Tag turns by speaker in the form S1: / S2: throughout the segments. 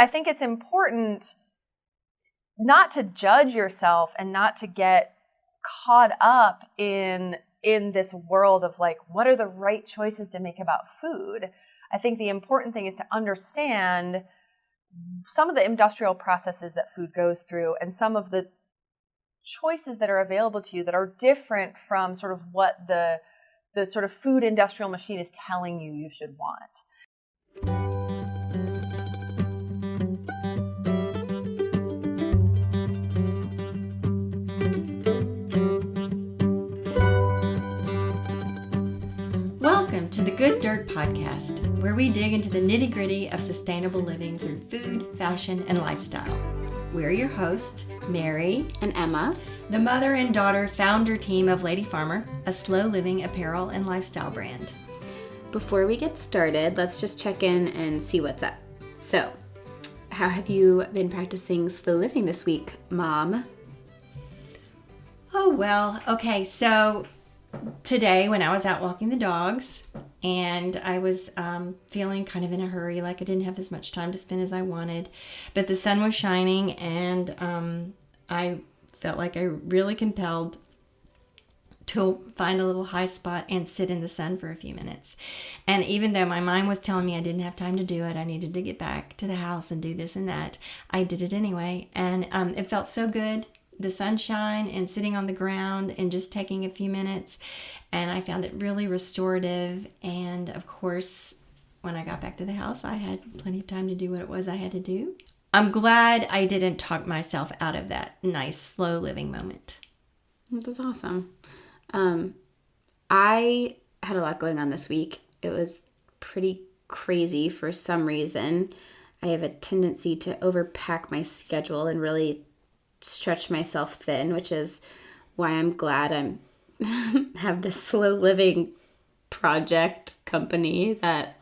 S1: I think it's important not to judge yourself and not to get caught up in this world of like, what are the right choices to make about food? I think the important thing is to understand some of the industrial processes that food goes through and some of the choices that are available to you that are different from sort of what the sort of food industrial machine is telling you should want.
S2: Welcome to the Good Dirt Podcast, where we dig into the nitty-gritty of sustainable living through food, fashion, and lifestyle. We're your hosts, Mary
S3: and Emma,
S2: the mother and daughter founder team of Lady Farmer, a slow living apparel and lifestyle brand.
S3: Before we get started, let's just check in and see what's up. So, how have you been practicing slow living this week, Mom?
S2: Oh, well, okay, so today when I was out walking the dogs and I was feeling kind of in a hurry, like I didn't have as much time to spend as I wanted, but the sun was shining and I felt like I really compelled to find a little high spot and sit in the sun for a few minutes. And even though my mind was telling me I didn't have time to do it, I needed to get back to the house and do this and that, I did it anyway. And it felt so good. The sunshine and sitting on the ground and just taking a few minutes. And I found it really restorative. And of course, when I got back to the house, I had plenty of time to do what it was I had to do. I'm glad I didn't talk myself out of that nice, slow living moment.
S3: That's awesome. I had a lot going on this week. It was pretty crazy for some reason. I have a tendency to overpack my schedule and really stretch myself thin, which is why I'm glad I'm have this slow living project company that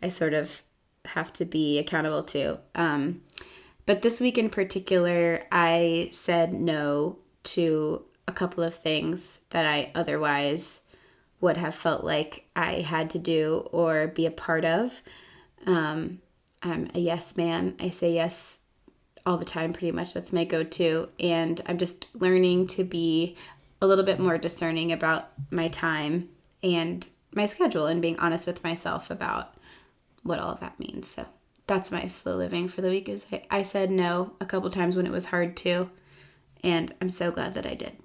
S3: I sort of have to be accountable to. But this week in particular, I said no to a couple of things that I otherwise would have felt like I had to do or be a part of. I'm a yes man. I say yes all the time, pretty much. That's my go-to. And I'm just learning to be a little bit more discerning about my time and my schedule and being honest with myself about what all of that means. So that's my slow living for the week is I said no a couple times when it was hard to, and I'm so glad that I did.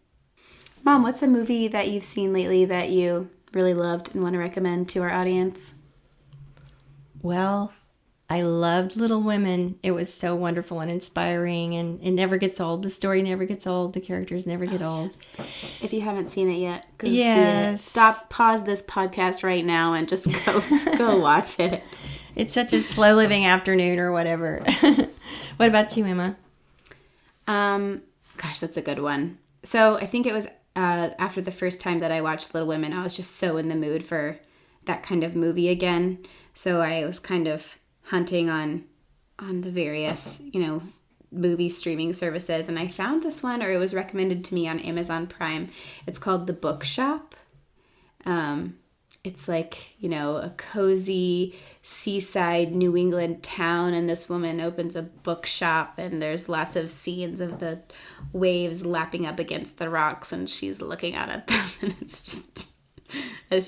S3: Mom, what's a movie that you've seen lately that you really loved and want to recommend to our audience?
S2: Well, I loved Little Women. It was so wonderful and inspiring, and it never gets old. The story never gets old. The characters never get old.
S3: If you haven't seen it yet, go
S2: yes.
S3: see it. Pause this podcast right now and just go watch it.
S2: It's such a slow living afternoon or whatever. What about you, Emma?
S3: Gosh, that's a good one. So I think it was after the first time that I watched Little Women, I was just so in the mood for that kind of movie again. So I was kind of hunting on the various, movie streaming services, and I found this one, or it was recommended to me on Amazon Prime. It's called The Bookshop. It's like, a cozy seaside New England town, and this woman opens a bookshop, and there's lots of scenes of the waves lapping up against the rocks, and she's looking out at them, and it's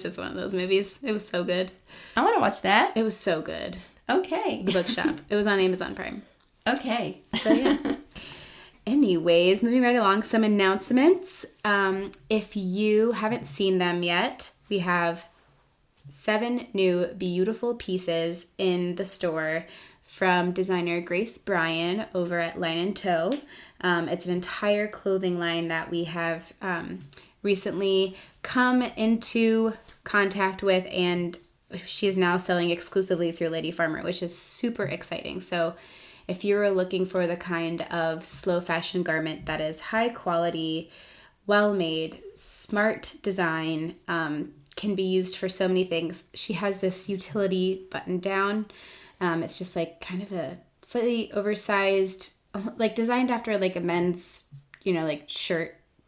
S3: just one of those movies. It was so good.
S2: I want to watch that.
S3: It was so good.
S2: Okay.
S3: The Bookshop. It was on Amazon Prime.
S2: Okay.
S3: So, yeah. Anyways, moving right along, some announcements. If you haven't seen them yet, we have 7 new beautiful pieces in the store from designer Grace Bryan over at Line & Toe. It's an entire clothing line that we have recently come into contact with, and she is now selling exclusively through Lady Farmer, which is super exciting. So if you're looking for the kind of slow fashion garment that is high quality, well-made, smart design, can be used for so many things. She has this utility button down. It's just like kind of a slightly oversized, like designed after like a men's, like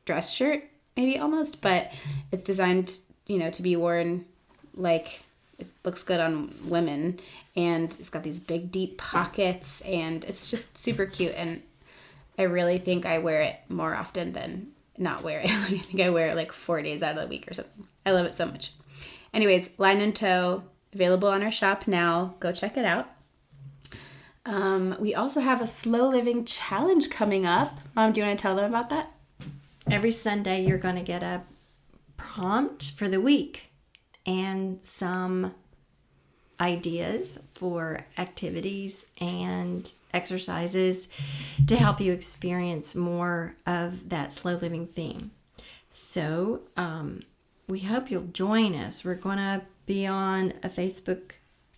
S3: dress shirt, maybe almost, but it's designed, to be worn like looks good on women, and it's got these big deep pockets, and it's just super cute. And I really think I wear it more often than not wear it. I think I wear it like 4 days out of the week or something. I love it so much. Anyways, Line and Toe, available on our shop now. Go check it out. We also have a slow living challenge coming up. Mom, do you want to tell them about that?
S2: Every Sunday, you're going to get a prompt for the week and some ideas for activities and exercises to help you experience more of that slow living theme. So we hope you'll join us. We're going to be on a Facebook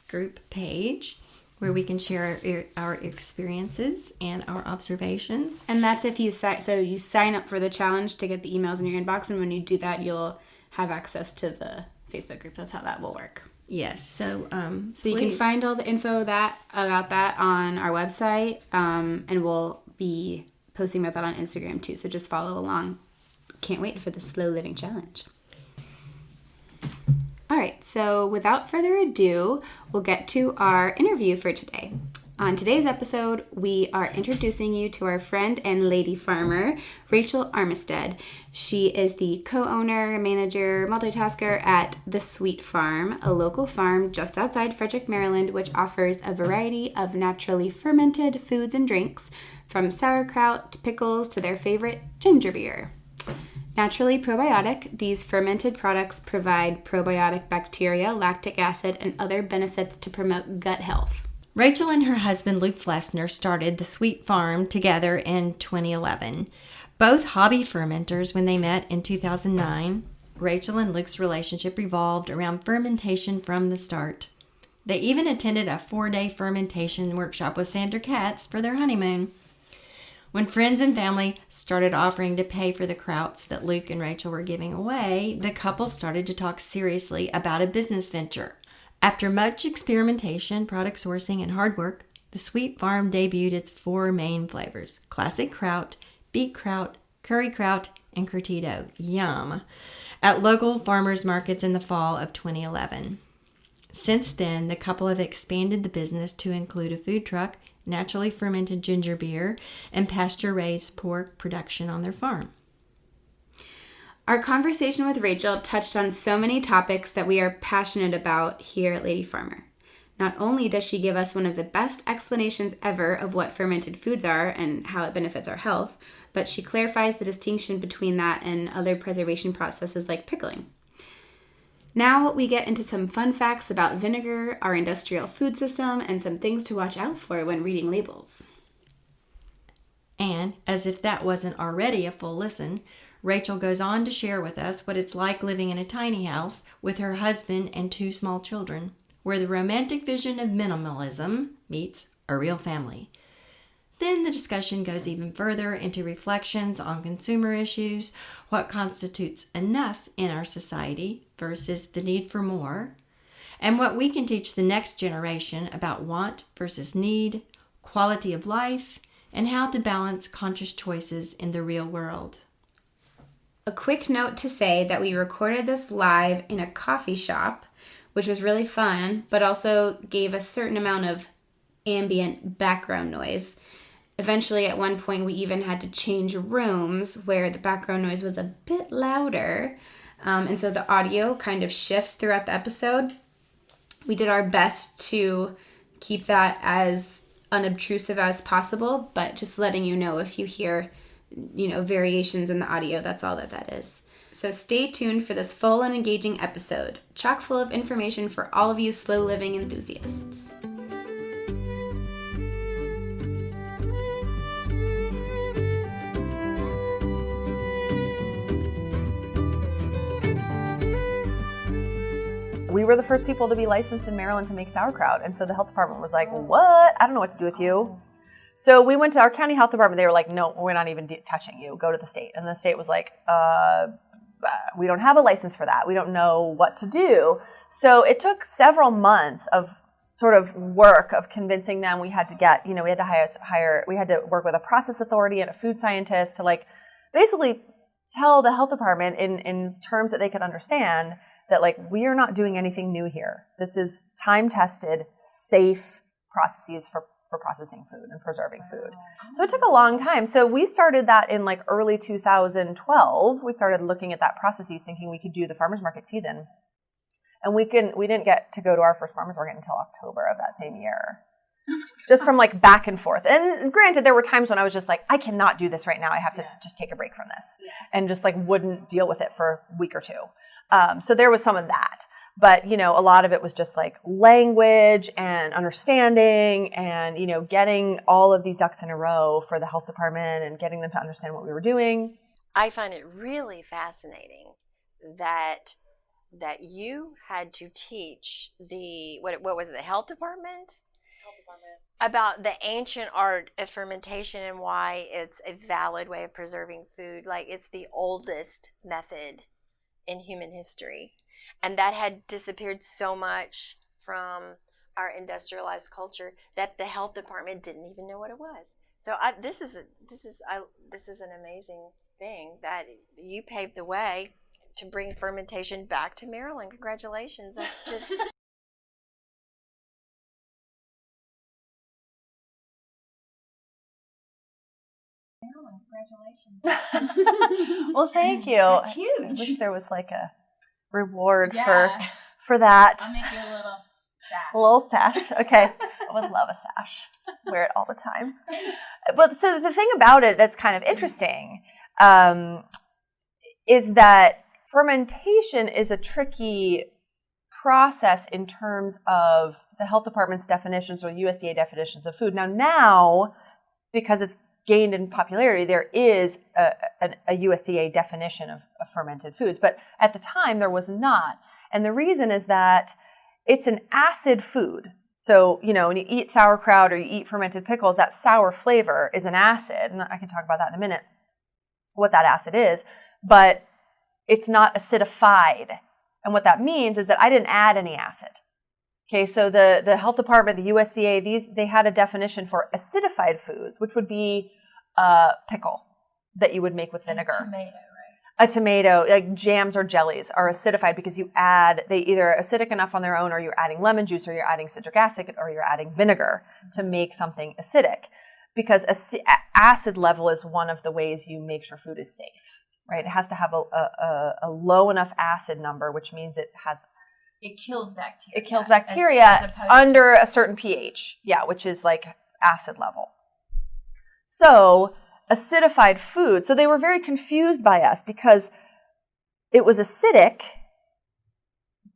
S2: group page where we can share our experiences and our observations.
S3: And that's if you sign up for the challenge to get the emails in your inbox, and when you do that, you'll have access to the Facebook group. That's how that will work.
S2: Yes. So
S3: you can find all the info about that on our website, and we'll be posting about that on Instagram too. So just follow along. Can't wait for the slow living challenge. All right, so without further ado, we'll get to our interview for today. On today's episode, we are introducing you to our friend and lady farmer, Rachel Armistead. She is the co-owner, manager, multitasker at The Sweet Farm, a local farm just outside Frederick, Maryland, which offers a variety of naturally fermented foods and drinks, from sauerkraut to pickles to their favorite ginger beer. Naturally probiotic, these fermented products provide probiotic bacteria, lactic acid, and other benefits to promote gut health.
S2: Rachel and her husband Luke Flessner started The Sweet Farm together in 2011. Both hobby fermenters when they met in 2009. Rachel and Luke's relationship revolved around fermentation from the start. They even attended a 4-day fermentation workshop with Sandra Katz for their honeymoon. When friends and family started offering to pay for the krauts that Luke and Rachel were giving away, the couple started to talk seriously about a business venture. After much experimentation, product sourcing, and hard work, the Sweet Farm debuted its 4 main flavors: classic kraut, beet kraut, curry kraut, and curtido. Yum! At local farmers markets in the fall of 2011. Since then, the couple have expanded the business to include a food truck, naturally fermented ginger beer, and pasture-raised pork production on their farm.
S3: Our conversation with Rachel touched on so many topics that we are passionate about here at Lady Farmer. Not only does she give us one of the best explanations ever of what fermented foods are and how it benefits our health, but she clarifies the distinction between that and other preservation processes like pickling. Now we get into some fun facts about vinegar, our industrial food system, and some things to watch out for when reading labels.
S2: And, as if that wasn't already a full listen, Rachel goes on to share with us what it's like living in a tiny house with her husband and 2 small children, where the romantic vision of minimalism meets a real family. Then the discussion goes even further into reflections on consumer issues, what constitutes enough in our society versus the need for more, and what we can teach the next generation about want versus need, quality of life, and how to balance conscious choices in the real world.
S3: A quick note to say that we recorded this live in a coffee shop, which was really fun, but also gave a certain amount of ambient background noise. Eventually, at one point, we even had to change rooms where the background noise was a bit louder. And so the audio kind of shifts throughout the episode. We did our best to keep that as unobtrusive as possible, but just letting you know if you hear, variations in the audio, that's all that is. So stay tuned for this full and engaging episode, chock full of information for all of you slow living enthusiasts.
S1: We were the first people to be licensed in Maryland to make sauerkraut. And so the health department was like, what? I don't know what to do with you. So we went to our county health department. They were like, no, we're not even touching you. Go to the state. And the state was like, we don't have a license for that. We don't know what to do. So it took several months of sort of work of convincing them. We had to get, we had to work with a process authority and a food scientist to basically tell the health department in terms that they could understand that like, we are not doing anything new here. This is time-tested, safe processes for processing food and preserving food. So it took a long time. So we started that in like early 2012. We started looking at that processes, thinking we could do the farmers market season. And we didn't get to go to our first farmers market until October of that same year. Just from like back and forth. And granted, there were times when I was just like, I cannot do this right now. I have to just take a break from this. And just like wouldn't deal with it for a week or two. So there was some of that. But, you know, a lot of it was just like language and understanding and, you know, getting all of these ducks in a row for the health department and getting them to understand what we were doing.
S4: I find it really fascinating that you had to teach the, what was it, the health department? About the ancient art of fermentation and why it's a valid way of preserving food. Like, it's the oldest method in human history. And that had disappeared so much from our industrialized culture that the health department didn't even know what it was. So this is an amazing thing that you paved the way to bring fermentation back to Maryland. Congratulations. That's just...
S1: Congratulations. Well, thank you.
S2: That's huge.
S1: I wish there was like a reward
S5: Yeah.
S1: for that.
S5: I'll make you a little sash.
S1: A little sash. Okay. I would love a sash. Wear it all the time. But so the thing about it that's kind of interesting is that fermentation is a tricky process in terms of the health department's definitions or USDA definitions of food. Now, because it's gained in popularity, there is a USDA definition of fermented foods. But at the time, there was not. And the reason is that it's an acid food. So, you know, when you eat sauerkraut or you eat fermented pickles, that sour flavor is an acid. And I can talk about that in a minute, what that acid is. But it's not acidified. And what that means is that I didn't add any acid. Okay, so the health department, the USDA, they had a definition for acidified foods, which would be a pickle that you would make with vinegar.
S5: A tomato, right?
S1: A tomato, like jams or jellies are acidified because they either acidic enough on their own, or you're adding lemon juice, or you're adding citric acid, or you're adding vinegar to make something acidic. Because acid level is one of the ways you make sure food is safe, right? It has to have a low enough acid number, which means it
S5: kills bacteria.
S1: It kills bacteria under a certain pH, which is like acid level. So acidified food. So they were very confused by us because it was acidic,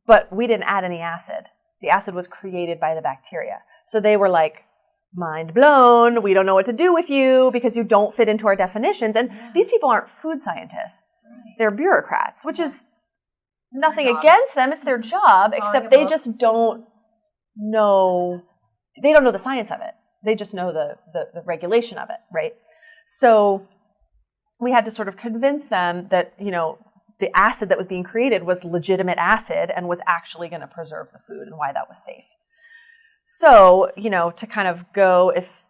S1: but we didn't add any acid. The acid was created by the bacteria. So they were like, mind blown. We don't know what to do with you because you don't fit into our definitions. And these people aren't food scientists. Right. They're bureaucrats, which is nothing against them. It's their job, except they just don't know. They don't know the science of it. They just know the regulation of it, right? So we had to sort of convince them that, you know, the acid that was being created was legitimate acid and was actually going to preserve the food and why that was safe. So, you know, to kind of go, if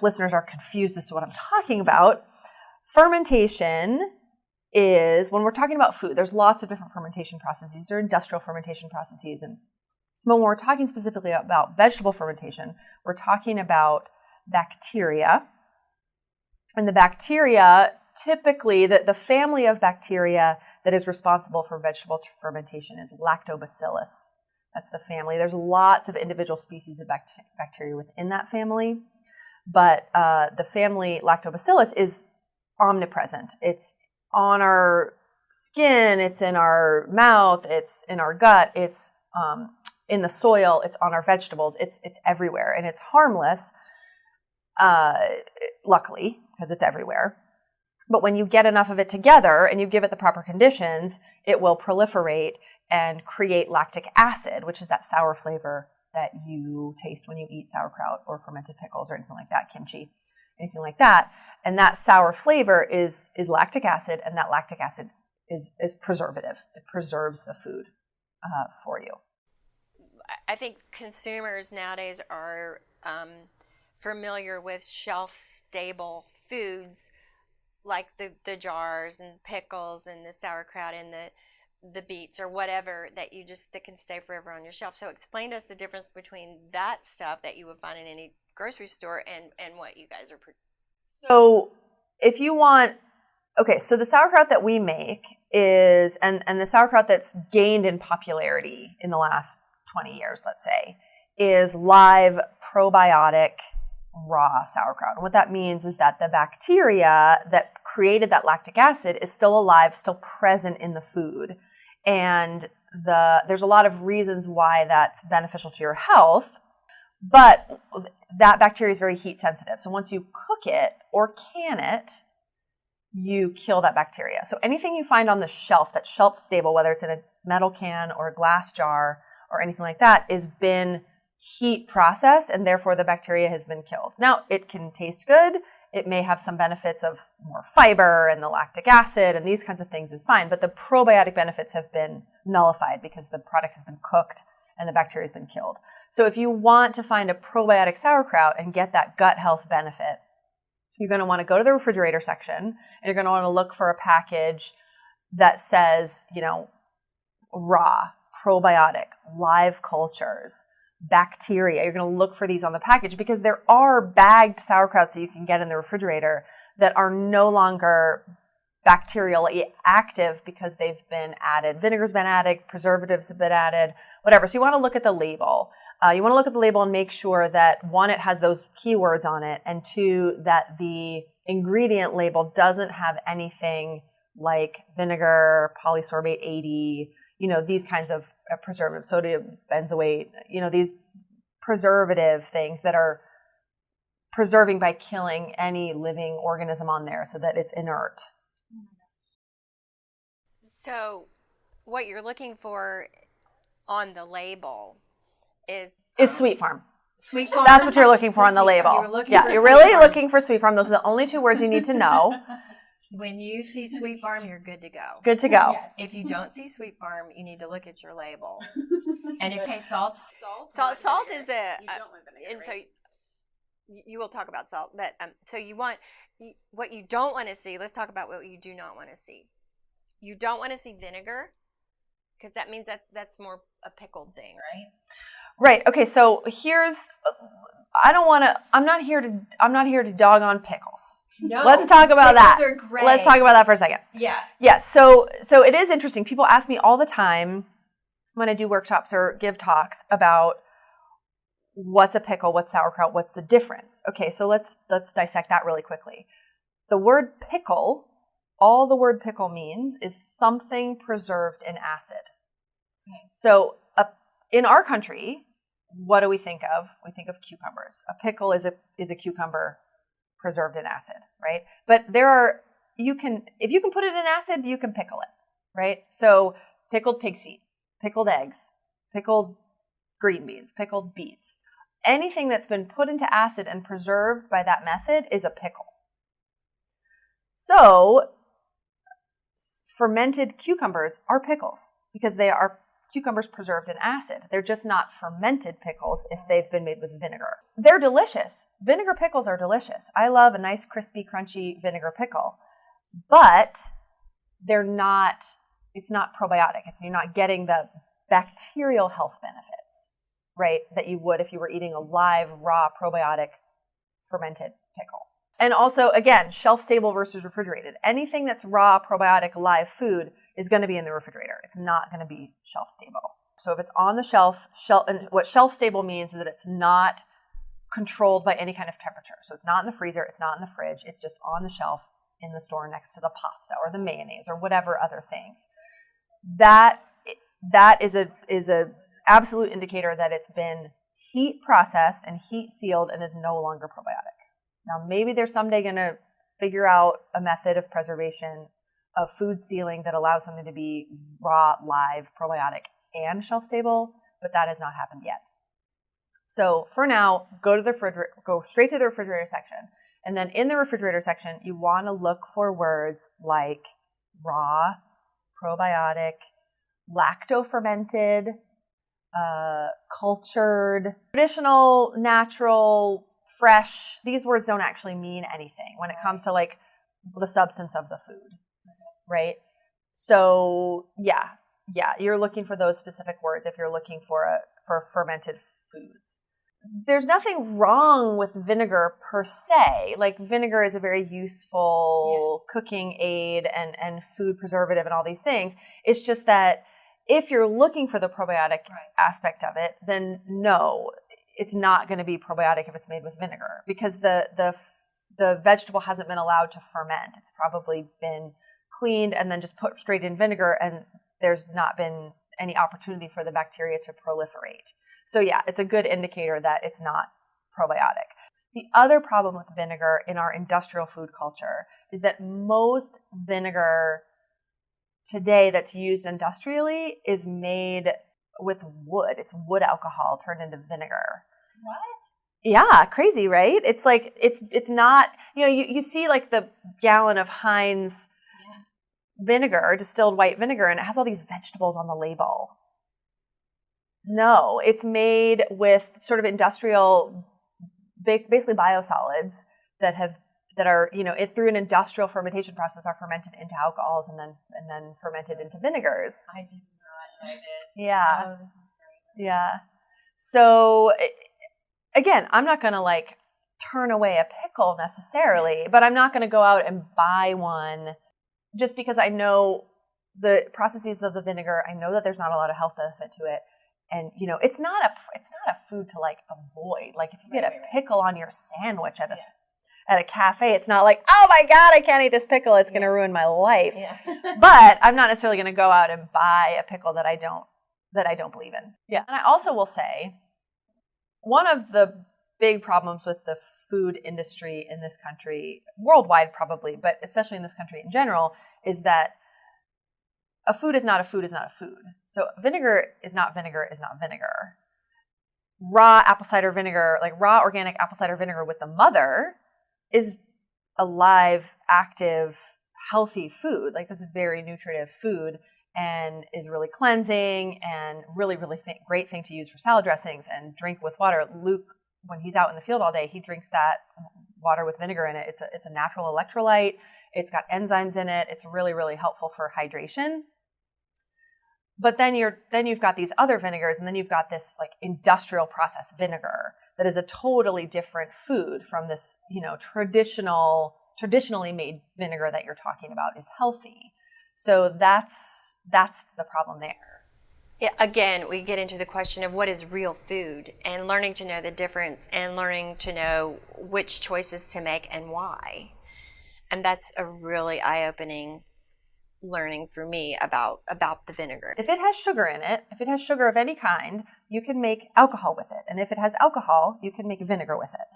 S1: listeners are confused as to what I'm talking about, fermentation is, when we're talking about food, there's lots of different fermentation processes. There are industrial fermentation processes. And when we're talking specifically about vegetable fermentation, we're talking about bacteria. And the bacteria, typically, the family of bacteria that is responsible for vegetable fermentation is Lactobacillus. That's the family. There's lots of individual species of bacteria within that family. But the family Lactobacillus is omnipresent. It's on our skin, it's in our mouth, it's in our gut, it's in the soil, it's on our vegetables, it's everywhere. And it's harmless, luckily, because it's everywhere. But when you get enough of it together and you give it the proper conditions, it will proliferate and create lactic acid, which is that sour flavor that you taste when you eat sauerkraut or fermented pickles or anything like that, kimchi, anything like that. And that sour flavor is lactic acid, and that lactic acid is preservative. It preserves the food for you.
S4: I think consumers nowadays are familiar with shelf-stable foods like the jars and pickles and the sauerkraut and the the beets or whatever that can stay forever on your shelf. So explain to us the difference between that stuff that you would find in any grocery store and what you guys are
S1: So if you want, so the sauerkraut that we make is, and the sauerkraut that's gained in popularity in the last 20 years, let's say, is live probiotic raw sauerkraut. And what that means is that the bacteria that created that lactic acid is still alive, still present in the food. And there's a lot of reasons why that's beneficial to your health, but that bacteria is very heat sensitive. So once you cook it or can it, you kill that bacteria. So anything you find on the shelf that's shelf stable, whether it's in a metal can or a glass jar or anything like that, is been heat processed, and therefore the bacteria has been killed. Now, it can taste good. It may have some benefits of more fiber and the lactic acid and these kinds of things is fine, but the probiotic benefits have been nullified because the product has been cooked and the bacteria has been killed. So if you want to find a probiotic sauerkraut and get that gut health benefit, you're going to want to go to the refrigerator section and you're going to want to look for a package that says, raw, probiotic, live cultures, bacteria. You're going to look for these on the package because there are bagged sauerkrauts that you can get in the refrigerator that are no longer bacterially active because they've been added. Vinegar's been added, preservatives have been added, whatever. So you want to look at the label. You want to look at the label and make sure that, one, it has those keywords on it, and two, that the ingredient label doesn't have anything like vinegar, polysorbate 80, these kinds of preservatives, sodium benzoate, these preservative things that are preserving by killing any living organism on there so that it's inert.
S4: So what you're looking for on the label is
S1: Sweet Farm.
S2: Sweet Farm.
S1: That's what you're looking for on the label. You're really looking for Sweet Farm. Those are the only two words you need to know.
S4: When you see Sweet Farm, you're good to go.
S1: Good to go.
S5: Yes.
S4: If you don't see Sweet Farm, you need to look at your label.
S5: And salt
S4: Salt is the
S3: You don't want vinegar,
S4: and
S3: right?
S4: so you will talk about salt, but so you want what you don't want to see. Let's talk about what you do not want to see. You don't want to see vinegar because that means that's more a pickled thing, right?
S1: Right. Okay. So I'm not here to dog on pickles.
S5: No,
S1: Let's talk about that.
S5: Are great.
S1: Let's talk about that for a second.
S5: Yeah.
S1: Yeah. So it is interesting. People ask me all the time when I do workshops or give talks about what's a pickle, what's sauerkraut, what's the difference. Okay. So let's dissect that really quickly. The word pickle, all the word pickle means is something preserved in acid.
S5: Okay.
S1: So in our country, what do we think of? We think of cucumbers. A pickle is a cucumber preserved in acid, right? But if you can put it in acid, you can pickle it, right? So pickled pig's feet, pickled eggs, pickled green beans, pickled beets. Anything that's been put into acid and preserved by that method is a pickle. So fermented cucumbers are pickles because they are cucumbers preserved in acid. They're just not fermented pickles if they've been made with vinegar. They're delicious. Vinegar pickles are delicious. I love a nice, crispy, crunchy vinegar pickle, but it's not probiotic. You're not getting the bacterial health benefits, right, that you would if you were eating a live, raw, probiotic, fermented pickle. And also, again, shelf-stable versus refrigerated. Anything that's raw, probiotic, live food is going to be in the refrigerator. It's not going to be shelf-stable. So if it's on the shelf, and what shelf-stable means is that it's not controlled by any kind of temperature. So it's not in the freezer, it's not in the fridge, it's just on the shelf in the store next to the pasta or the mayonnaise or whatever other things. That is a absolute indicator that it's been heat processed and heat sealed and is no longer probiotic. Now, maybe they're someday going to figure out a method of preservation of food sealing that allows something to be raw, live, probiotic, and shelf-stable, but that has not happened yet. So for now, go straight to the refrigerator section. And then in the refrigerator section, you want to look for words like raw, probiotic, lacto-fermented, cultured, traditional, natural, fresh. These words don't actually mean anything when it comes to like the substance of the food, right? So yeah, yeah, you're looking for those specific words if you're looking for fermented foods. There's nothing wrong with vinegar per se. Like vinegar is a very useful cooking aid and food preservative and all these things. It's just that if you're looking for the probiotic aspect of it, then no, it's not going to be probiotic if it's made with vinegar, because the vegetable hasn't been allowed to ferment. It's probably been cleaned and then just put straight in vinegar, and there's not been any opportunity for the bacteria to proliferate. So yeah, it's a good indicator that it's not probiotic. The other problem with vinegar in our industrial food culture is that most vinegar today that's used industrially is made with wood. It's wood alcohol turned into vinegar.
S5: What?
S1: Yeah, crazy, right? It's like, it's not, you see like the gallon of Heinz vinegar, distilled white vinegar, and it has all these vegetables on the label. No, it's made with sort of industrial, basically biosolids that are, through an industrial fermentation process are fermented into alcohols and then fermented into vinegars.
S5: I did not know this.
S1: Yeah.
S5: Oh, this is great.
S1: Yeah. So again, I'm not going to like turn away a pickle necessarily, but I'm not going to go out and buy one just because I know the processes of the vinegar. I know that there's not a lot of health benefit to it. And, it's not a food to like avoid. Like if you get a pickle on your sandwich at a cafe, it's not like, oh my God, I can't eat this pickle. It's going to ruin my life.
S5: Yeah.
S1: But I'm not necessarily going to go out and buy a pickle that I don't believe in. Yeah. And I also will say, one of the big problems with the food industry in this country, worldwide probably, but especially in this country in general, is that a food is not a food is not a food. So vinegar is not vinegar is not vinegar. Raw apple cider vinegar, like raw organic apple cider vinegar with the mother, is a live, active, healthy food. Like this is very nutritive food and is really cleansing and really, really great thing to use for salad dressings and drink with water. Luke, when he's out in the field all day, he drinks that water with vinegar in it. It's a natural electrolyte. It's got enzymes in it. It's really, really helpful for hydration. But then you've got these other vinegars, and then you've got this like industrial process vinegar that is a totally different food from this, traditionally made vinegar that you're talking about is healthy. So that's the problem there.
S4: Yeah, again, we get into the question of what is real food and learning to know the difference and learning to know which choices to make and why. And that's a really eye-opening learning for me about the vinegar.
S1: If it has sugar in it, if it has sugar of any kind, you can make alcohol with it. And if it has alcohol, you can make vinegar with it.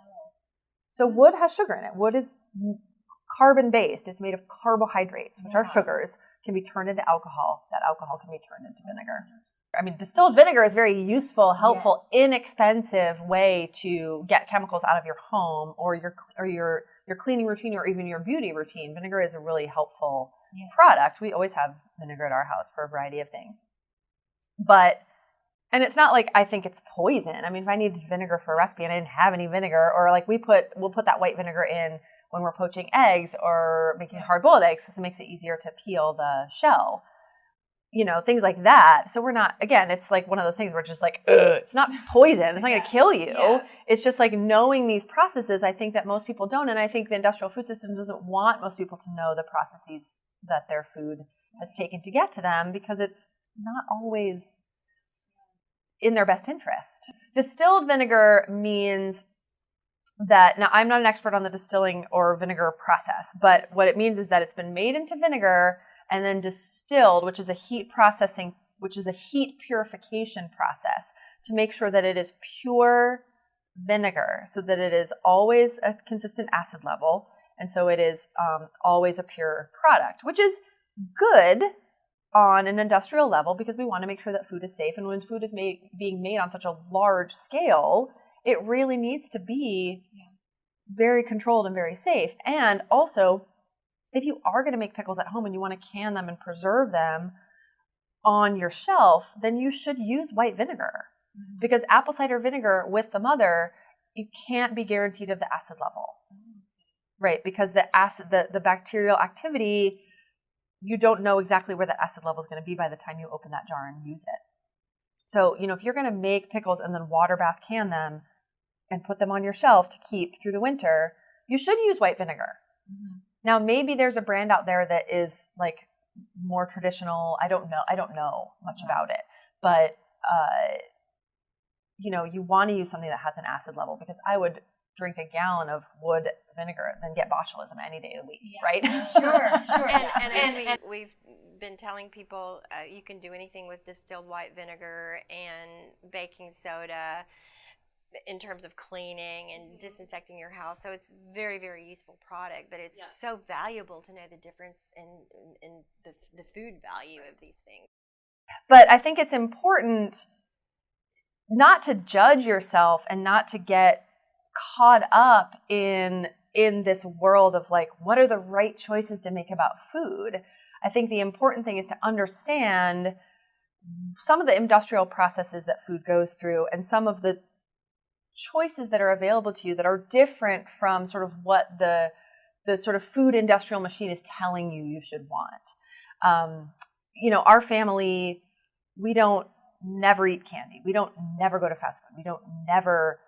S1: So wood has sugar in it. Wood is carbon-based. It's made of carbohydrates, which are sugars, can be turned into alcohol. That alcohol can be turned into vinegar. I mean, distilled vinegar is a very useful, helpful, inexpensive way to get chemicals out of your home or your cleaning routine or even your beauty routine. Vinegar is a really helpful product. We always have vinegar at our house for a variety of things. And it's not like I think it's poison. I mean, if I needed vinegar for a recipe and I didn't have any vinegar, or like we'll put that white vinegar in when we're poaching eggs or making hard-boiled eggs because it makes it easier to peel the shell. Things like that. So we're not, again, it's like one of those things where it's just like, it's not poison. It's not going to kill you. Yeah. It's just like knowing these processes. I think that most people don't. And I think the industrial food system doesn't want most people to know the processes that their food has taken to get to them because it's not always in their best interest. Distilled vinegar means that, now I'm not an expert on the distilling or vinegar process, but what it means is that it's been made into vinegar and then distilled, which is a heat purification process to make sure that it is pure vinegar so that it is always a consistent acid level. And so it is always a pure product, which is good on an industrial level because we want to make sure that food is safe. And when food is being made on such a large scale, it really needs to be very controlled and very safe. And also, if you are going to make pickles at home and you want to can them and preserve them on your shelf, then you should use white vinegar. Mm-hmm. Because apple cider vinegar with the mother, you can't be guaranteed of the acid level. Right, because the acid, the bacterial activity you don't know exactly where that acid level is going to be by the time you open that jar and use it. So, if you're going to make pickles and then water bath can them and put them on your shelf to keep through the winter, you should use white vinegar. Mm-hmm. Now, maybe there's a brand out there that is like more traditional. I don't know much about it, but you want to use something that has an acid level, because I would drink a gallon of wood vinegar and then get botulism any day of the week, right?
S4: Sure. And we've been telling people you can do anything with distilled white vinegar and baking soda in terms of cleaning and disinfecting your house. So it's very, very useful product, but it's so valuable to know the difference in the food value of these things.
S1: But I think it's important not to judge yourself and not to get caught up in this world of like, what are the right choices to make about food? I think the important thing is to understand some of the industrial processes that food goes through and some of the choices that are available to you that are different from sort of what the sort of food industrial machine is telling you should want. Our family, we don't never eat candy. We don't never go to fast food. We don't never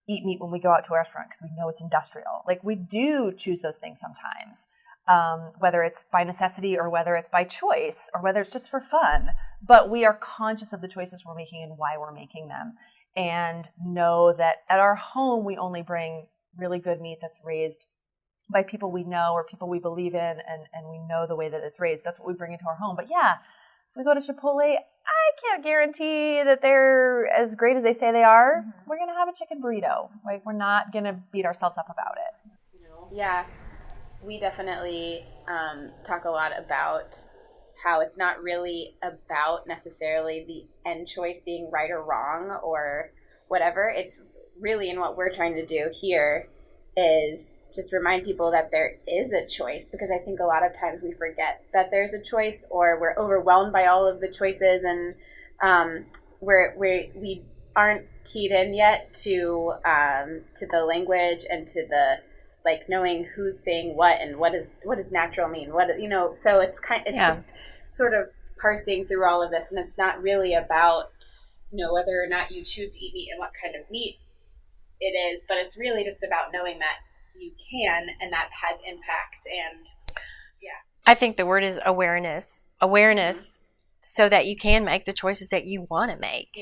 S1: eat meat when we go out to a restaurant because we know it's industrial. Like, we do choose those things sometimes, whether it's by necessity or whether it's by choice or whether it's just for fun. But we are conscious of the choices we're making and why we're making them, and know that at our home we only bring really good meat that's raised by people we know or people we believe in, and we know the way that it's raised. That's what we bring into our home. But yeah, if we go to Chipotle, I can't guarantee that they're as great as they say they are. Mm-hmm. We're going to have a chicken burrito. Like, we're not going to beat ourselves up about it.
S3: Yeah, we definitely talk a lot about how it's not really about necessarily the end choice being right or wrong or whatever. It's really, in what we're trying to do here, is just remind people that there is a choice, because I think a lot of times we forget that there's a choice, or we're overwhelmed by all of the choices, and we aren't keyed in yet to the language and to the, like, knowing who's saying what and what does natural mean, so it's just sort of parsing through all of this, and it's not really about whether or not you choose to eat meat and what kind of meat it is, but it's really just about knowing that you can, and that has impact. And
S4: I think the word is awareness, mm-hmm. So that you can make the choices that you want to make,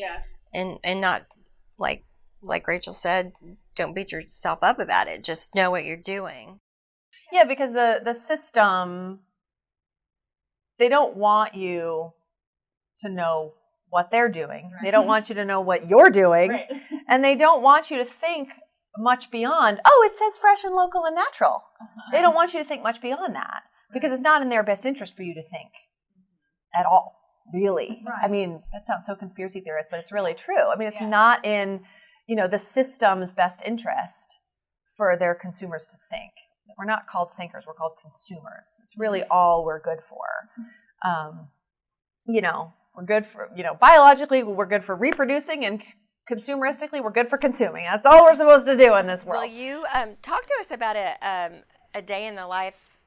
S4: and not like Rachel said, don't beat yourself up about it. Just know what you're doing.
S1: Yeah, because the system, they don't want you to know what they're doing. Right. They don't want you to know what you're doing. Right. And they don't want you to think much beyond, it says fresh and local and natural. Uh-huh. They don't want you to think much beyond that, because it's not in their best interest for you to think at all, really. Right. I mean, that sounds so conspiracy theorist, but it's really true. I mean, it's not in, the system's best interest for their consumers to think. We're not called thinkers, we're called consumers. It's really all we're good for. We're good for, biologically, we're good for reproducing, and consumeristically, we're good for consuming. That's all we're supposed to do in this world.
S4: Well, you talk to us about a day in the life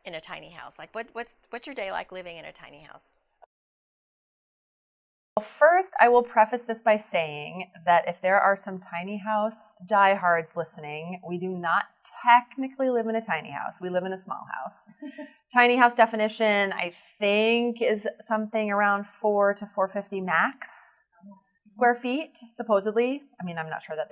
S4: in a tiny house. Like, what's your day like living in a tiny house?
S1: Well, first, I will preface this by saying that if there are some tiny house diehards listening, we do not technically live in a tiny house. We live in a small house. Tiny house definition, I think, is something around 4 to 450 max square feet, supposedly. I mean, I'm not sure that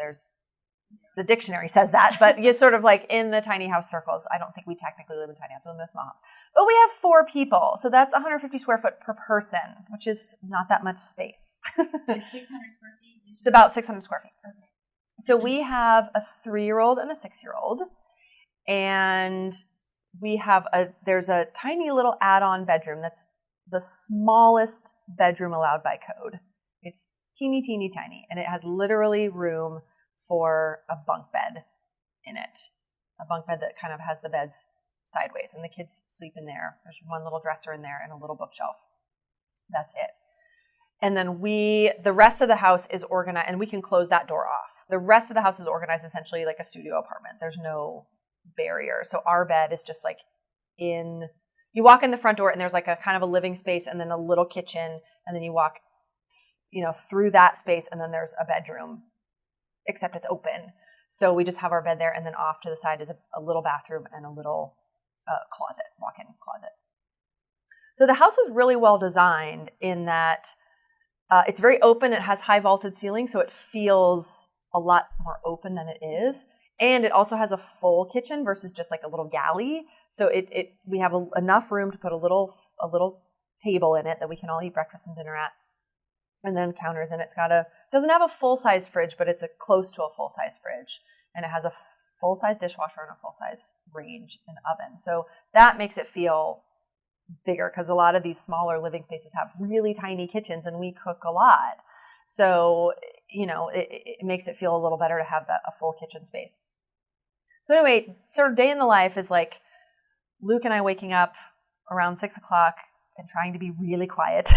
S1: the dictionary says that, but you're sort of like in the tiny house circles. I don't think we technically live in a tiny house. We live in a small house. But we have 4 people, so that's 150 square foot per person, which is not that much space.
S5: It's 600 square feet?
S1: It's about 600 square feet. Okay. So we have a 3-year-old and a 6-year-old, and there's a tiny little add-on bedroom that's the smallest bedroom allowed by code. It's teeny, teeny, tiny, and it has literally room for a bunk bed in it. A bunk bed that kind of has the beds sideways, and the kids sleep in there. There's one little dresser in there and a little bookshelf. That's it. And then the rest of the house is organized, and we can close that door off. The rest of the house is organized essentially like a studio apartment. There's no barrier. So our bed is just like you walk in the front door and there's like a kind of a living space and then a little kitchen, and then you walk, through that space, and then there's a bedroom, except it's open. So we just have our bed there, and then off to the side is a little bathroom and a little closet, walk-in closet. So the house was really well designed in that it's very open. It has high vaulted ceilings, so it feels a lot more open than it is. And it also has a full kitchen versus just like a little galley. So we have enough room to put a little table in it that we can all eat breakfast and dinner at, and then counters. And it's doesn't have a full-size fridge, but it's close to a full-size fridge. And it has a full-size dishwasher and a full-size range and oven. So that makes it feel bigger, because a lot of these smaller living spaces have really tiny kitchens, and we cook a lot. So, it makes it feel a little better to have a full kitchen space. So anyway, sort of day in the life is like Luke and I waking up around 6 o'clock and trying to be really quiet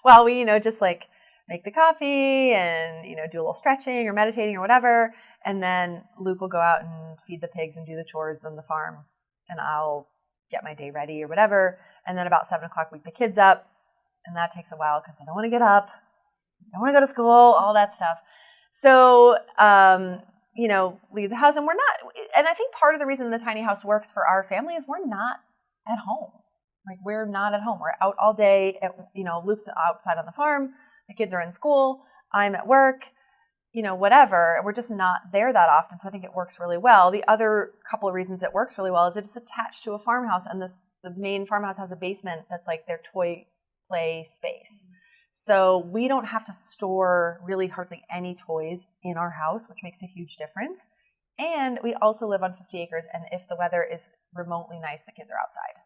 S1: while we, just like make the coffee and, do a little stretching or meditating or whatever. And then Luke will go out and feed the pigs and do the chores on the farm, and I'll get my day ready or whatever. And then about 7 o'clock, wake the kids up. And that takes a while because I don't want to get up. I don't want to go to school, all that stuff. So, leave the house. And I think part of the reason the tiny house works for our family is we're not at home. Like, we're not at home. We're out all day. Luke's outside on the farm. The kids are in school. I'm at work, whatever. We're just not there that often. So I think it works really well. The other couple of reasons it works really well is it's attached to a farmhouse. And the main farmhouse has a basement that's like their toy play space. So we don't have to store really hardly any toys in our house, which makes a huge difference. And we also live on 50 acres. And if the weather is remotely nice, the kids are outside.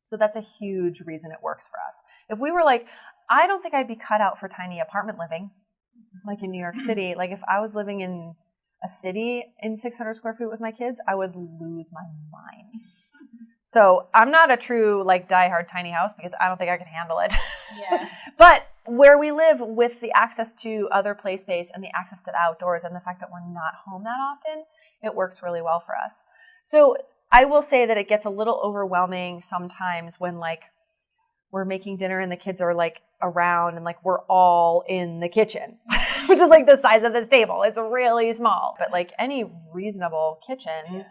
S1: So that's a huge reason it works for us. If we were like, I don't think I'd be cut out for tiny apartment living, like in New York City. Like if I was living in a city in 600 square feet with my kids, I would lose my mind. So I'm not a true like diehard tiny house because I don't think I could handle it.
S5: Yeah.
S1: But where we live, with the access to other play space and the access to the outdoors and the fact that we're not home that often, it works really well for us. So I will say that it gets a little overwhelming sometimes when like we're making dinner and the kids are like around and like we're all in the kitchen, which is like the size of this table. It's really small, but like any reasonable kitchen,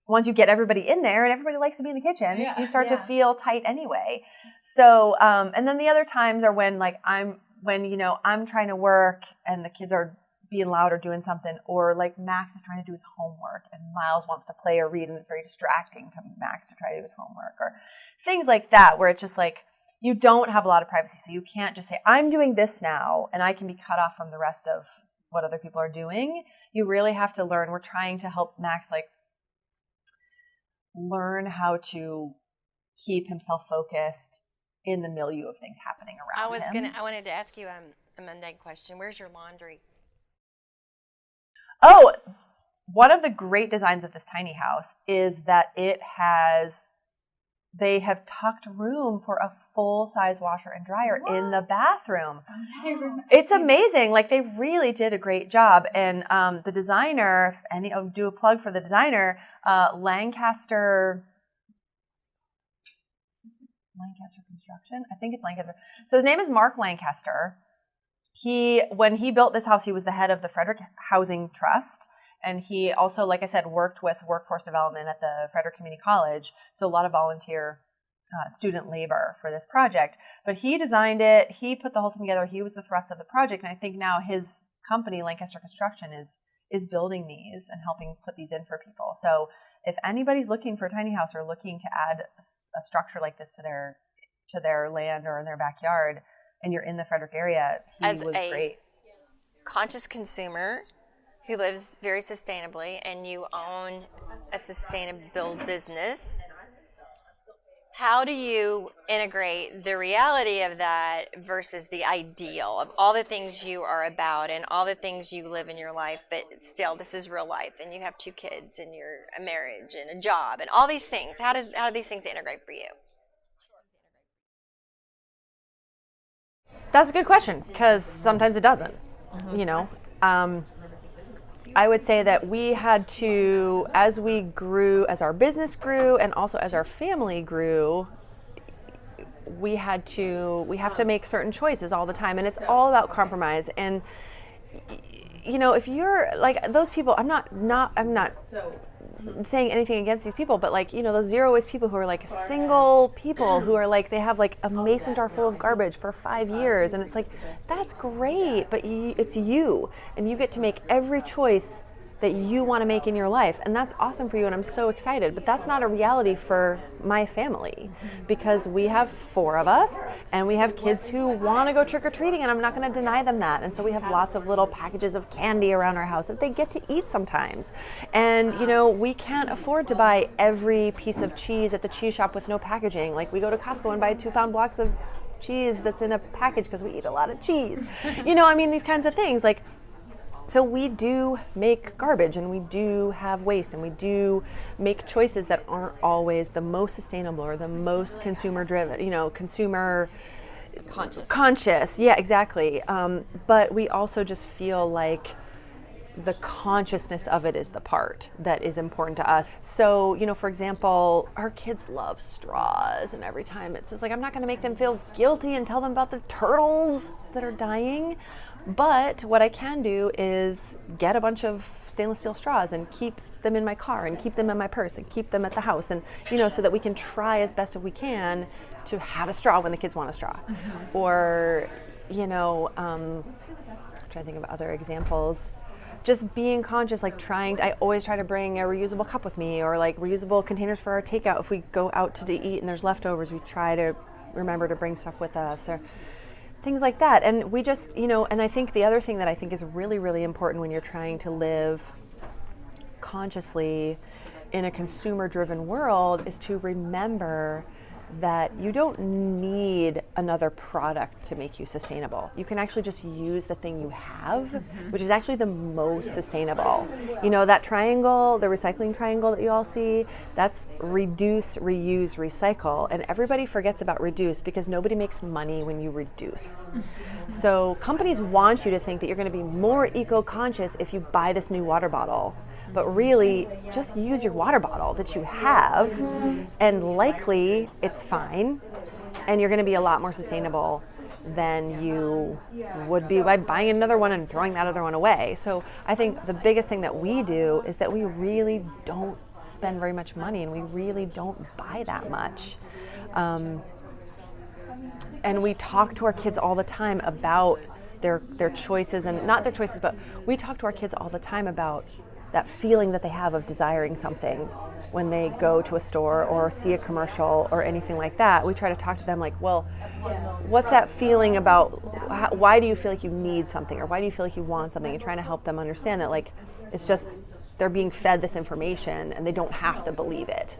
S1: once you get everybody in there and everybody likes to be in the kitchen, you start to feel tight anyway. So, and then the other times are when like I'm trying to work and the kids are being loud or doing something, or like Max is trying to do his homework and Miles wants to play or read and it's very distracting to Max to try to do his homework, or things like that, where it's just like you don't have a lot of privacy. So you can't just say, I'm doing this now and I can be cut off from the rest of what other people are doing. You really have to learn. We're trying to help Max like learn how to keep himself focused in the milieu of things happening around him.
S4: I wanted to ask you a mundane question. Where's your laundry?
S1: Oh, one of the great designs of this tiny house is that they have tucked room for a full-size washer and dryer in the bathroom. It's amazing. Like, they really did a great job. And the designer, and I'll do a plug for the designer, Lancaster Construction. I think it's Lancaster. So his name is Mark Lancaster. When he built this house, he was the head of the Frederick Housing Trust. And he also, like I said, worked with workforce development at the Frederick Community College. So a lot of volunteer student labor for this project. But he designed it. He put the whole thing together. He was the thrust of the project. And I think now his company, Lancaster Construction, is building these and helping put these in for people. So if anybody's looking for a tiny house or looking to add a structure like this to their land or in their backyard, and you're in the Frederick area, he was great.
S4: Conscious consumer who lives very sustainably, and you own a sustainable business, how do you integrate the reality of that versus the ideal of all the things you are about and all the things you live in your life, but still this is real life and you have 2 kids and you're a marriage and a job and all these things? How do these things integrate for you?
S1: That's a good question, because sometimes it doesn't. I would say that we had to, as we grew, as our business grew, and also as our family grew, we have to make certain choices all the time, and it's all about compromise. And if you're like those people, I'm not saying anything against these people, but like, those zero waste people who are like single people who are like, they have like a mason jar full of garbage for 5 years, and it's like, that's great, but it's you, and you get to make every choice that you want to make in your life, and that's awesome for you, and I'm so excited. But that's not a reality for my family, because we have 4 of us, and we have kids who want to go trick-or-treating, and I'm not going to deny them that. And so we have lots of little packages of candy around our house that they get to eat sometimes. And we can't afford to buy every piece of cheese at the cheese shop with no packaging. Like, we go to Costco and buy 2-pound blocks of cheese that's in a package because we eat a lot of cheese. These kinds of things. Like, so we do make garbage, and we do have waste, and we do make choices that aren't always the most sustainable or the most consumer driven, consumer conscious. Yeah, exactly. But we also just feel like the consciousness of it is the part that is important to us. So, for example, our kids love straws, and every time it's just like, I'm not going to make them feel guilty and tell them about the turtles that are dying. But what I can do is get a bunch of stainless steel straws and keep them in my car and keep them in my purse and keep them at the house, and so that we can try as best as we can to have a straw when the kids want a straw. Mm-hmm. Or, I'm trying to think of other examples. Just being conscious, like I always try to bring a reusable cup with me, or like reusable containers for our takeout. If we go out to eat and there's leftovers, we try to remember to bring stuff with us, or things like that. And we just, and I think the other thing that I think is really, really important when you're trying to live consciously in a consumer-driven world is to remember that you don't need another product to make you sustainable. You can actually just use the thing you have, which is actually the most sustainable. That triangle, the recycling triangle that you all see, that's reduce, reuse, recycle. And everybody forgets about reduce because nobody makes money when you reduce. So companies want you to think that you're going to be more eco-conscious if you buy this new water bottle. But really, just use your water bottle that you have, and likely it's fine, and you're going to be a lot more sustainable than you would be by buying another one and throwing that other one away. So I think the biggest thing that we do is that we really don't spend very much money, and we really don't buy that much. And we talk to our kids all the time about their choices, and not their choices, but we talk to our kids all the time about that feeling that they have of desiring something when they go to a store or see a commercial or anything like that. We try to talk to them like, well, what's that feeling about? Why do you feel like you need something, or why do you feel like you want something? And trying to help them understand that, like, it's just they're being fed this information and they don't have to believe it,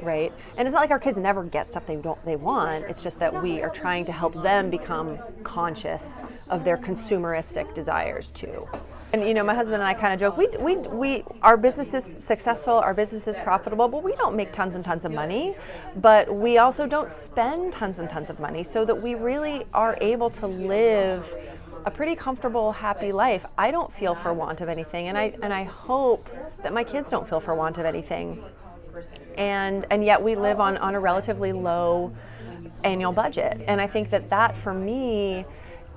S1: right? And it's not like our kids never get stuff they want. It's just that we are trying to help them become conscious of their consumeristic desires too. And my husband and I kind of joke, we our business is successful, our business is profitable, but we don't make tons and tons of money, but we also don't spend tons and tons of money, so that we really are able to live a pretty comfortable, happy life. I don't feel for want of anything, and I hope that my kids don't feel for want of anything. And yet we live on a relatively low annual budget. And I think that for me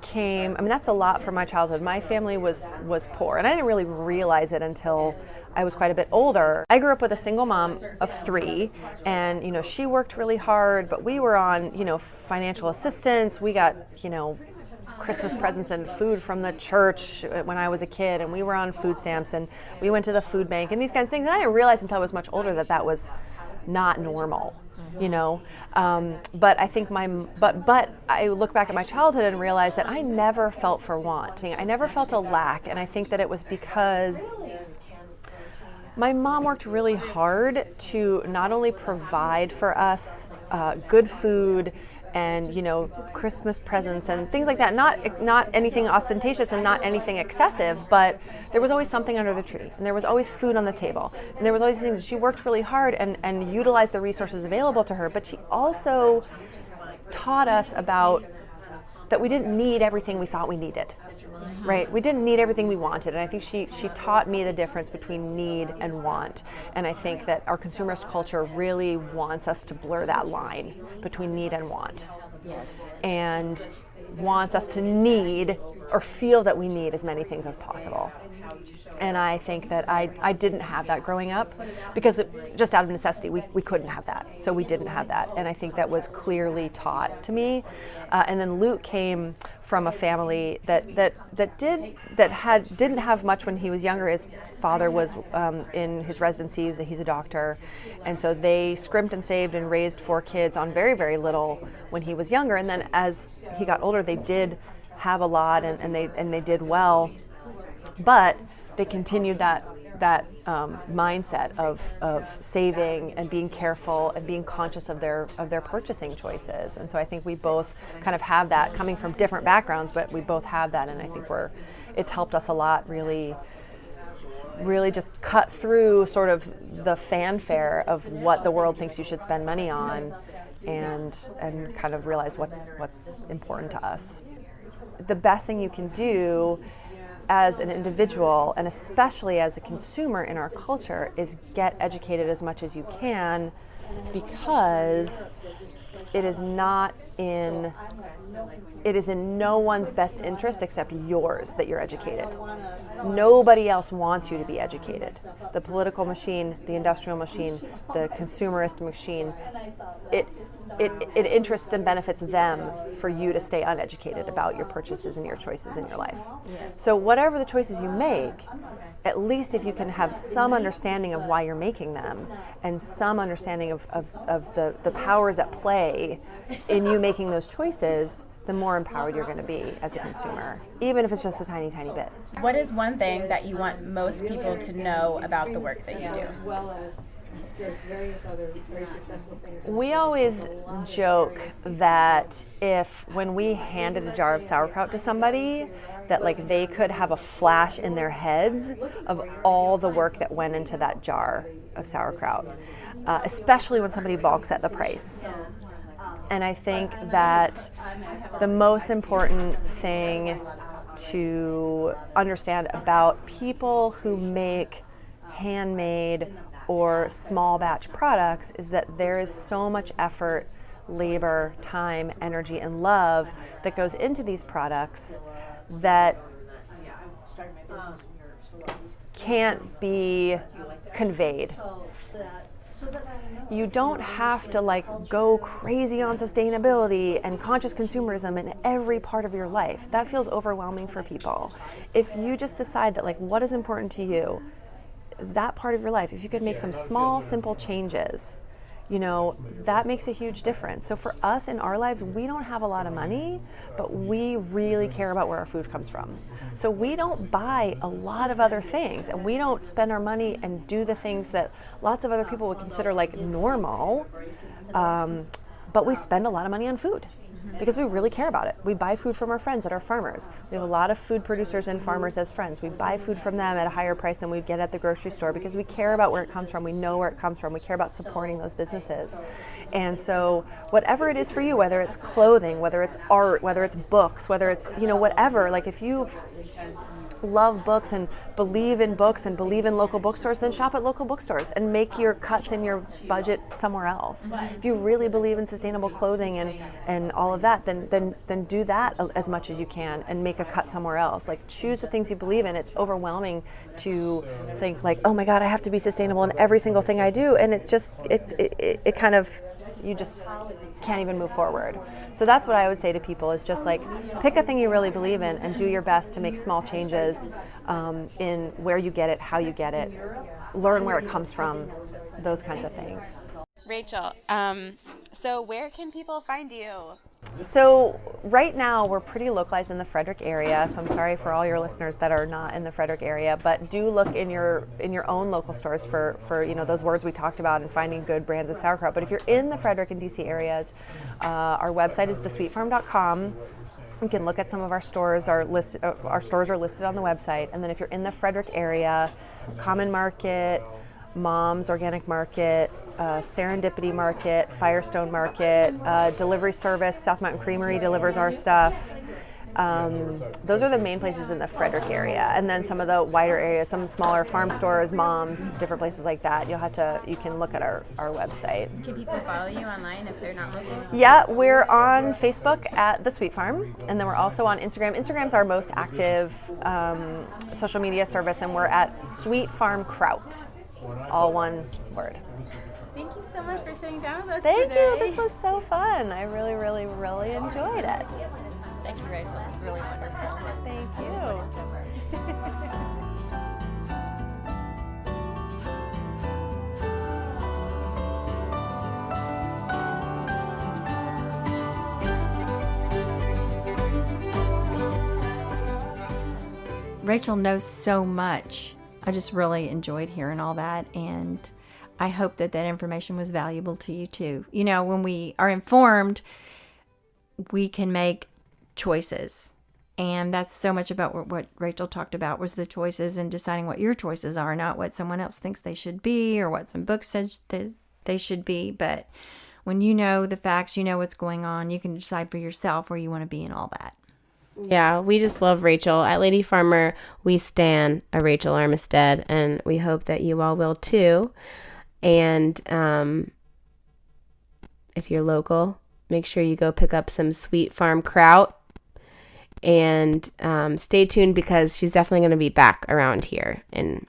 S1: that's a lot from my childhood. My family was poor, and I didn't really realize it until I was quite a bit older. I grew up with a single mom of 3, and she worked really hard, but we were on financial assistance. We got Christmas presents and food from the church when I was a kid, and we were on food stamps, and we went to the food bank and these kinds of things. And I didn't realize until I was much older that was not normal. But I think but I look back at my childhood and realize that I never felt for want. I never felt a lack, and I think that it was because my mom worked really hard to not only provide for us good food and Christmas presents and things like that. Not anything ostentatious and not anything excessive, but there was always something under the tree, and there was always food on the table, and there was always things. She worked really hard and utilized the resources available to her, but she also taught us about that we didn't need everything we thought we needed, right? We didn't need everything we wanted. And I think she taught me the difference between need and want. And I think that our consumerist culture really wants us to blur that line between need and want.
S2: Yes.
S1: And wants us to need or feel that we need as many things as possible. And I think that I didn't have that growing up because just out of necessity, we couldn't have that. So we didn't have that. And I think that was clearly taught to me. And then Luke came from a family that didn't have much when he was younger. His father was in his residency. He's a doctor. And so they scrimped and saved and raised 4 kids on very, very little when he was younger. And then as he got older, they did have a lot and they did well. But they continued that mindset of saving and being careful and being conscious of their purchasing choices. And so I think we both kind of have that coming from different backgrounds, but we both have that, and I think it's helped us a lot, really just cut through sort of the fanfare of what the world thinks you should spend money on, and kind of realize what's important to us. The best thing you can do as an individual, and especially as a consumer in our culture, is get educated as much as you can, because it is in no one's best interest except yours that you're educated. Nobody else wants you to be educated. The political machine, the industrial machine, the consumerist machine, it interests and benefits them for you to stay uneducated about your purchases and your choices in your life. Yes. So whatever the choices you make, at least if you can have some understanding of why you're making them and some understanding of the powers at play in you making those choices, the more empowered you're going to be as a consumer, even if it's just a tiny, tiny bit.
S5: What is one thing that you want most people to know about the work that you do?
S6: There's various other very successful things.
S1: We always joke that when we handed a jar of sauerkraut to somebody, that like they could have a flash in their heads of all the work that went into that jar of sauerkraut, especially when somebody balks at the price. And I think that the most important thing to understand about people who make handmade or small batch products is that there is so much effort, labor, time, energy, and love that goes into these products that can't be conveyed. You don't have to go crazy on sustainability and conscious consumerism in every part of your life. That feels overwhelming for people. If you just decide that what is important to you, that part of your life, if you could make some small, simple changes, that makes a huge difference. So for us in our lives, we don't have a lot of money, but we really care about where our food comes from. So we don't buy a lot of other things, and we don't spend our money and do the things that lots of other people would consider normal, but we spend a lot of money on food because we really care about it. We buy food from our friends that are farmers. We have a lot of food producers and farmers as friends. We buy food from them at a higher price than we'd get at the grocery store because we care about where it comes from. We know where it comes from. We care about supporting those businesses. And so whatever it is for you, whether it's clothing, whether it's art, whether it's books, whether it's, whatever, if you love books and believe in local bookstores, then shop at local bookstores and make your cuts in your budget somewhere else. If you really believe in sustainable clothing and all of that, then do that as much as you can and make a cut somewhere else. Choose the things you believe in. It's overwhelming to think oh my God, I have to be sustainable in every single thing I do, and it kind of, you just can't even move forward. So that's what I would say to people is just pick a thing you really believe in and do your best to make small changes in where you get it, how you get it, learn where it comes from, those kinds of things.
S7: Rachel, so where can people find you?
S1: So right now we're pretty localized in the Frederick area, so I'm sorry for all your listeners that are not in the Frederick area, but do look in your own local stores for those words we talked about and finding good brands of sauerkraut. But if you're in the Frederick and DC areas, our website is thesweetfarm.com. You can look at some of our stores. Our stores are listed on the website. And then if you're in the Frederick area, Common Market, Mom's Organic Market, Serendipity Market, Firestone Market, delivery service. South Mountain Creamery delivers our stuff. Those are the main places in the Frederick area, and then some of the wider areas, some smaller farm stores, Moms, different places like that. You can look at our website.
S5: Can people follow you online if they're not local?
S1: Yeah, we're on Facebook at The Sweet Farm, and then we're also on Instagram. Instagram's our most active social media service, and we're at Sweet Farm Kraut, all one word.
S5: Thank you so much for sitting down with us
S1: Thank
S5: today.
S1: you. This was so fun. I really, really, really enjoyed it.
S5: Thank you, Rachel. It was really wonderful.
S1: Thank you.
S2: Rachel knows so much. I just really enjoyed hearing all that, and I hope that information was valuable to you too. You know, when we are informed, we can make choices. And that's so much about what Rachel talked about, was the choices and deciding what your choices are, not what someone else thinks they should be or what some book says that they should be. But when you know the facts, you know what's going on, you can decide for yourself where you want to be and all that.
S3: Yeah, we just love Rachel. At Lady Farmer, we stan a Rachel Armistead, and we hope that you all will too. And if you're local, make sure you go pick up some Sweet Farm Kraut. And stay tuned, because she's definitely going to be back around here, and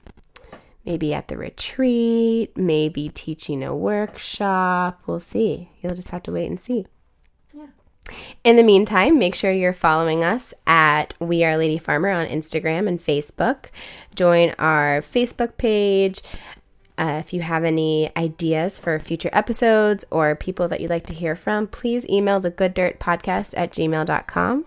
S3: maybe at the retreat, maybe teaching a workshop. We'll see. You'll just have to wait and see. Yeah. In the meantime, make sure you're following us at We Are Lady Farmer on Instagram and Facebook. Join our Facebook page. If you have any ideas for future episodes or people that you'd like to hear from, please email thegooddirtpodcast@gmail.com.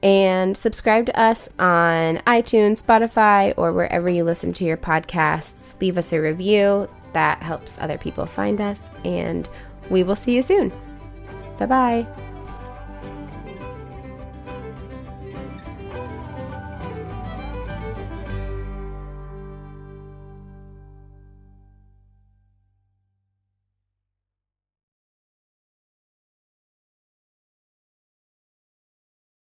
S3: And subscribe to us on iTunes, Spotify, or wherever you listen to your podcasts. Leave us a review. That helps other people find us. And we will see you soon. Bye-bye.